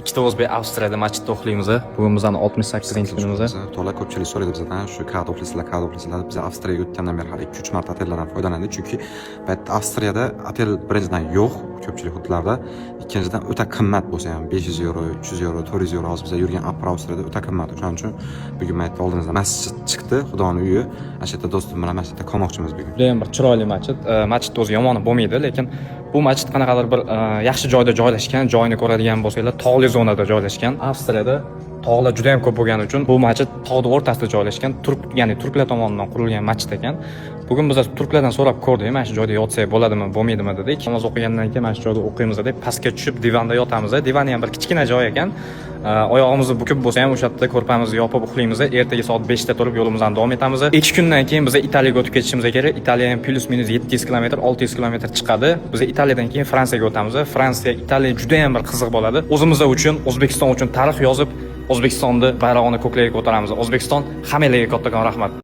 ikkita o'zbek Avstriyada masjidda o'qiymiz. Bugun bizning 68-kunimiz. To'la ko'pchilik so'raydi bizdan shu kad o'qiysizlar. Biz Avstriyaga o'tgandan beri hali 2-3 marta otellardan foydalandik, chunki bu yerda Avstriyada otel birinchidan yo'q ko'pchilik hududlarda, ikkinchidan o'ta qimmat bo'lsa ham 500 euro, 300 euro, 400 euro hozir biz yurgan Upper Avstriyada o'ta qimmat. Shuning uchun bugun maytda oldimizda masjid chiqdi, Xudoning uyi. Ana shu yerda do'stim bilan masjidda qolmoqchimiz bugun. Juda ham bir chiroyli masjid. Masjid o'zi yomoni bo'lmaydi, lekin bu masjid qanaqadir bir yaxshi joyda joylashgan, joyini ko'radigan bo'lsanglar, tog'li zonada joylashgan. Avstriyada tog'lar juda ham ko'p bo'lgani uchun bu masjid tog'ning o'rtasida joylashgan, ya'ni turklar tomonidan qurilgan masjid ekan. Bugun biz turklardan so'rab ko'rdik, mana shu joyda yotsak bo'ladimi, bo'lmaydimi dedik. Namoz o'qigandan keyin mana shu joyda o'qiymiz deb pastga tushib divanda yotamiz. Divani ham bir kichkina joy ekan. Oyog'imizni bukib bo'lsa ham o'sha yerda ko'rpamizni yopib uxlaymiz. Ertaga soat 5 da turib yo'limizdan davom etamiz. 2 kundan keyin biz Italiyaga o'tib ketishimiz kerak. Italiya ham plus minus 700 km, 600 km chiqadi. Biz Italiyadan keyin Fransiyaga o'tamiz. Fransiya, Italiya juda ham bir qiziq bo'ladi. O'zimiz uchun, O'zbekiston uchun tarix yozib, O'zbekistonni bayrog'ini ko'klarga ko'taramiz. O'zbekiston hammalarga kattakon rahmat.